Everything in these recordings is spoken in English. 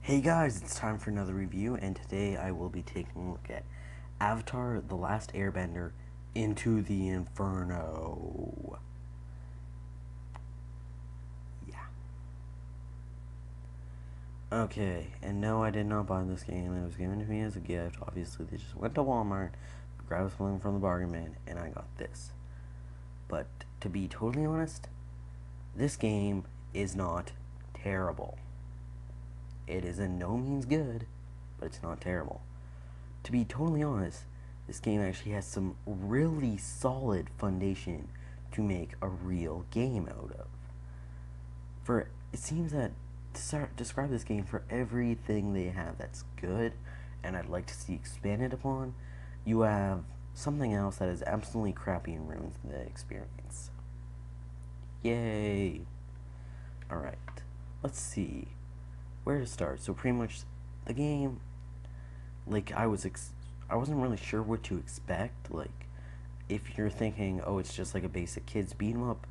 Hey guys, it's time for another review, and today I will be taking a look at Avatar: The Last Airbender into the Inferno. Yeah. Okay, and no, I did not buy this game. It was given to me as a gift. Obviously, they just went to Walmart, grabbed something from the bargain bin, and I got this. But to be totally honest, this game is not terrible. It is in no means good, but it's not terrible. To be totally honest, this game actually has some really solid foundation to make a real game out of. For it seems that to describe this game, for everything they have that's good and I'd like to see expanded upon, you have something else that is absolutely crappy and ruins the experience. Yay! Alright, let's see where to start. So pretty much the game, like I wasn't really sure what to expect. Like, if you're thinking, oh, it's just like a basic kids beat 'em up,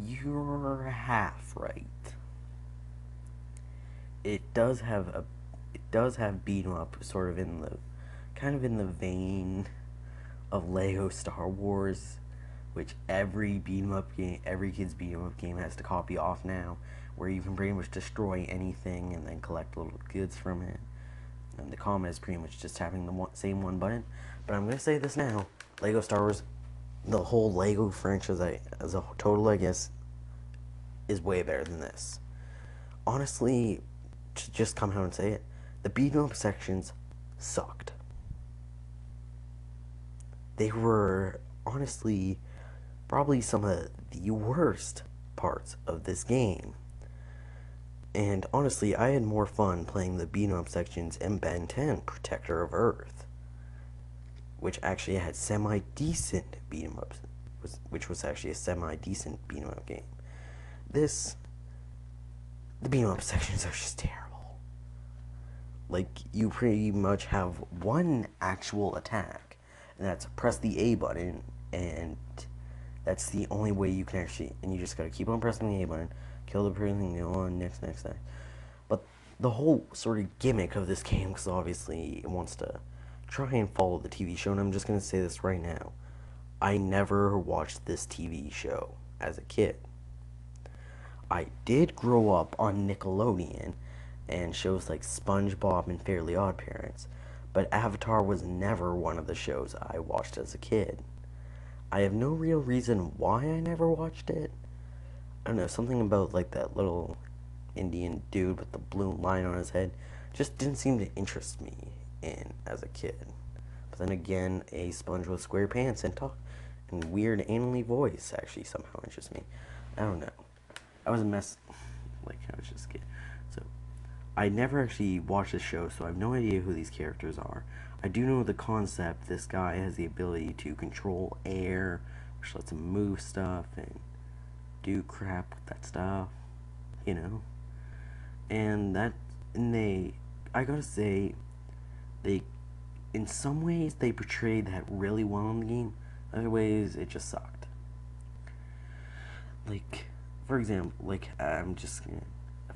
you're half right. It does have beat 'em up, sort of in the kind of in the vein of Lego Star Wars, which every beat 'em up game, every kids beat 'em up game has to copy off now, where you can pretty much destroy anything and then collect little goods from it. And the combat is pretty much just having the same one button. But I'm gonna say this now: Lego Star Wars, the whole Lego franchise as a total, I guess, is way better than this. Honestly, to just come out and say it, the beat 'em up sections sucked. They were honestly probably some of the worst parts of this game. And honestly, I had more fun playing the beat 'em up sections in Ben 10, Protector of Earth, which actually had semi-decent beat 'em ups, which was actually a semi-decent beat 'em up game. The beat 'em up sections are just terrible. Like, you pretty much have one actual attack, and that's press the A button, and that's the only way you can actually, and you just gotta keep on pressing the A button, kill the person, and go on next. But the whole sort of gimmick of this game, because obviously it wants to try and follow the TV show, and I'm just gonna say this right now: I never watched this TV show as a kid. I did grow up on Nickelodeon and shows like SpongeBob and Fairly Odd Parents, but Avatar was never one of the shows I watched as a kid. I have no real reason why I never watched it. I don't know, something about like that little Indian dude with the blue line on his head just didn't seem to interest me in as a kid. But then again, a sponge with square pants and talk and weird anally voice actually somehow interests me. I don't know. I was a mess. Like, I was just a kid. So I never actually watched the show, so I have no idea who these characters are. I do know the concept. This guy has the ability to control air, which lets him move stuff and do crap with that stuff, you know. And I gotta say, they, in some ways, they portrayed that really well in the game. Other ways, it just sucked. Like, for example, like,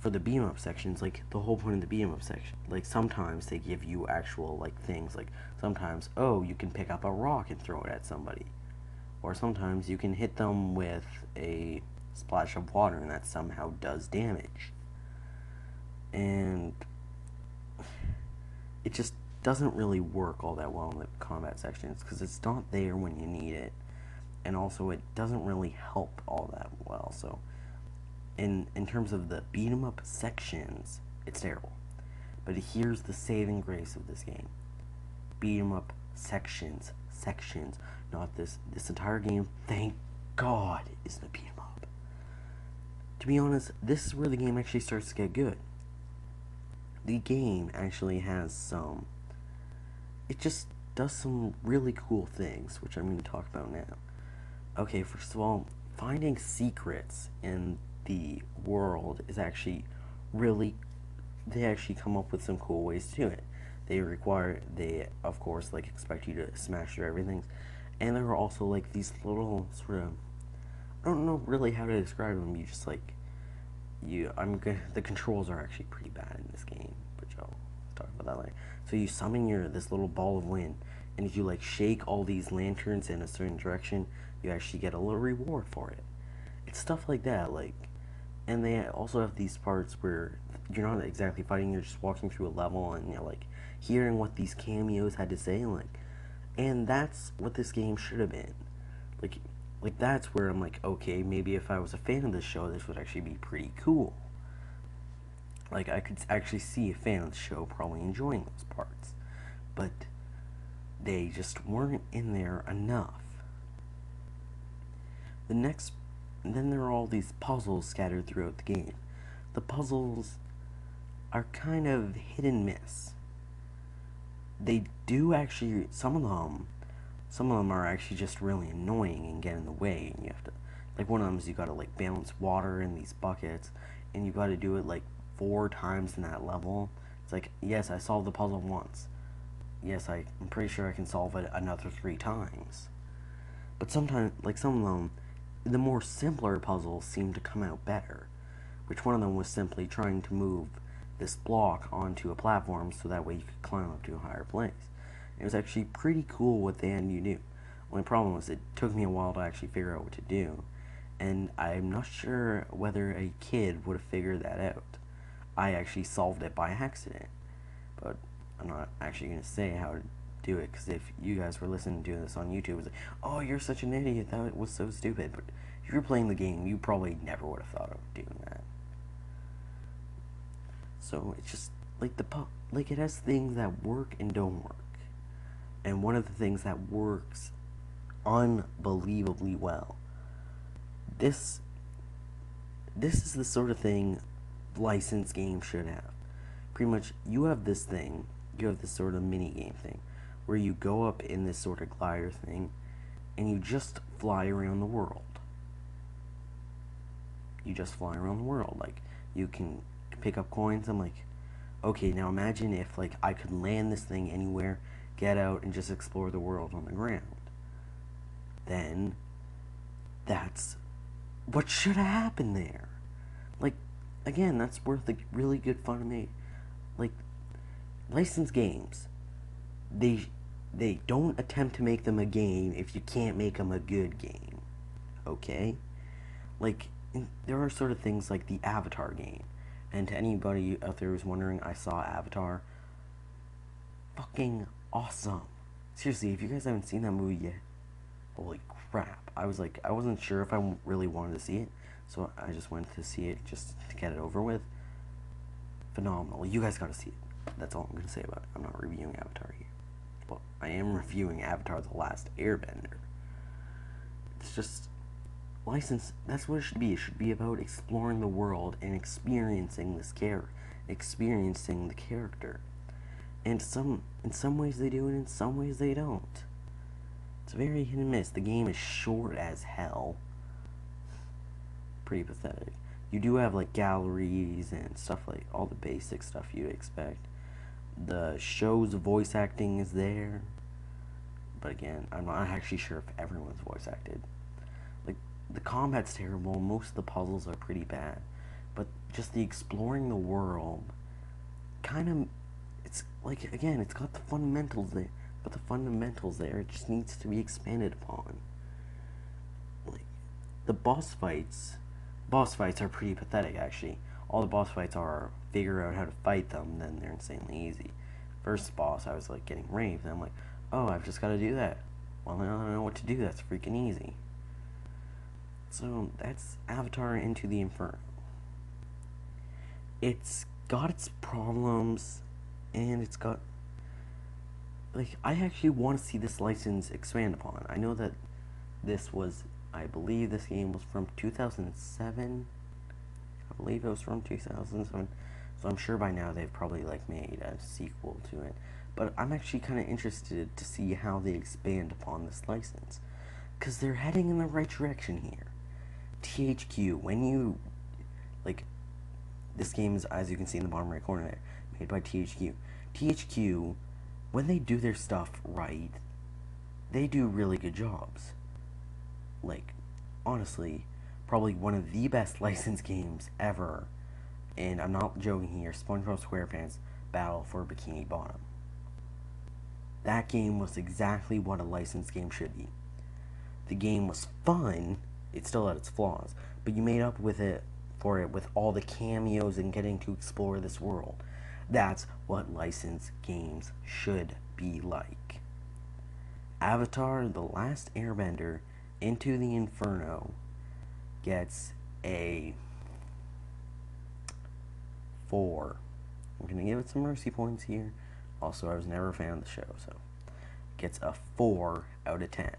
for the beam up sections, like, the whole point of the beam up section, like, sometimes they give you actual, like, things, like, sometimes, oh, you can pick up a rock and throw it at somebody, or sometimes you can hit them with a splash of water and that somehow does damage. And it just doesn't really work all that well in the combat sections because it's not there when you need it, and also it doesn't really help all that well. So in terms of the beat 'em up sections, it's terrible. But here's the saving grace of this game: beat 'em up sections, not this entire game. Thank God is the beat 'em up. To be honest, this is where the game actually starts to get good. The game actually has some, it just does some really cool things, which I'm going to talk about now. Okay, first of all, finding secrets in the world is actually really, they actually come up with some cool ways to do it. They of course like expect you to smash through everything, and there are also like these little sort of, I don't know really how to describe them. You just like, the controls are actually pretty bad in this game, but So you summon this little ball of wind, and if you like shake all these lanterns in a certain direction, you actually get a little reward for it. It's stuff like that, like, and they also have these parts where you're not exactly fighting, you're just walking through a level and you're like hearing what these cameos had to say, like, and that's what this game should have been. Like, that's where I'm like, okay, maybe if I was a fan of this show, this would actually be pretty cool. Like, I could actually see a fan of the show probably enjoying those parts, but they just weren't in there enough. Then there are all these puzzles scattered throughout the game. The puzzles are kind of hit and miss. They do actually, some of them are actually just really annoying and get in the way, and you have to, like, one of them is you gotta like balance water in these buckets, and you gotta do it like 4 times in that level. It's like, yes, I solved the puzzle once. Yes, I'm pretty sure I can solve it another 3 times. But sometimes, like some of them, the more simpler puzzles seem to come out better. Which one of them was simply trying to move this block onto a platform so that way you could climb up to a higher place. It was actually pretty cool what they had you do. Only problem was it took me a while to actually figure out what to do, and I'm not sure whether a kid would have figured that out. I actually solved it by accident, but I'm not actually going to say how to do it, because if you guys were listening to this on YouTube, it's like, oh, you're such an idiot, that was so stupid. But if you're playing the game, you probably never would have thought of doing that. So it's just like it has things that work and don't work. And one of the things that works unbelievably well, this is the sort of thing licensed games should have. Pretty much, you have this sort of mini game thing where you go up in this sort of glider thing and you just fly around the world. You just fly around the world. Like, you can pick up coins. I'm like, okay, now imagine if like I could land this thing anywhere, get out, and just explore the world on the ground. Then that's what should have happened there. Like, again, that's worth a really good fun to me. Like, licensed games, they don't attempt to make them a game if you can't make them a good game. Okay? Like, there are sort of things like the Avatar game. And to anybody out there who's wondering, I saw Avatar. Fucking awesome. Seriously, if you guys haven't seen that movie yet, holy crap. I wasn't sure if I really wanted to see it, so I just went to see it just to get it over with. Phenomenal. You guys gotta see it. That's all I'm gonna say about it. I'm not reviewing Avatar here. Well, I am reviewing Avatar The Last Airbender. It's just license. That's what it should be. It should be about exploring the world and experiencing experiencing the character. And in some ways they do, and in some ways they don't. It's very hit and miss. The game is short as hell. Pretty pathetic. You do have like galleries and stuff, like all the basic stuff you'd expect. The show's voice acting is there, but again, I'm not actually sure if everyone's voice acted. Like, the combat's terrible, most of the puzzles are pretty bad, but just the exploring the world, kind of, it's like, again, it's got the fundamentals there, it just needs to be expanded upon. Like, the boss fights are pretty pathetic, actually. All the boss fights are figure out how to fight them, then they're insanely easy. First boss, I was like getting raped, and I'm like, oh, I've just got to do that. Well, now I don't know what to do, that's freaking easy. So, that's Avatar Into the Inferno. It's got its problems, and it's got, like, I actually want to see this license expand upon. I know that I believe this game was from 2007. I believe it was from 2007. So I'm sure by now they've probably like made a sequel to it. But I'm actually kind of interested to see how they expand upon this license, because they're heading in the right direction here. THQ, when you, like, this game is, as you can see in the bottom right corner there, made by THQ. THQ, when they do their stuff right, they do really good jobs. Like, honestly, probably one of the best licensed games ever, and I'm not joking here, SpongeBob SquarePants Battle for Bikini Bottom. That game was exactly what a licensed game should be. The game was fun, it still had its flaws, but you made up with it for it with all the cameos and getting to explore this world. That's what licensed games should be like. Avatar: The Last Airbender Into the Inferno gets a 4. I'm gonna give it some mercy points here. Also, I was never a fan of the show, so gets a 4 out of 10.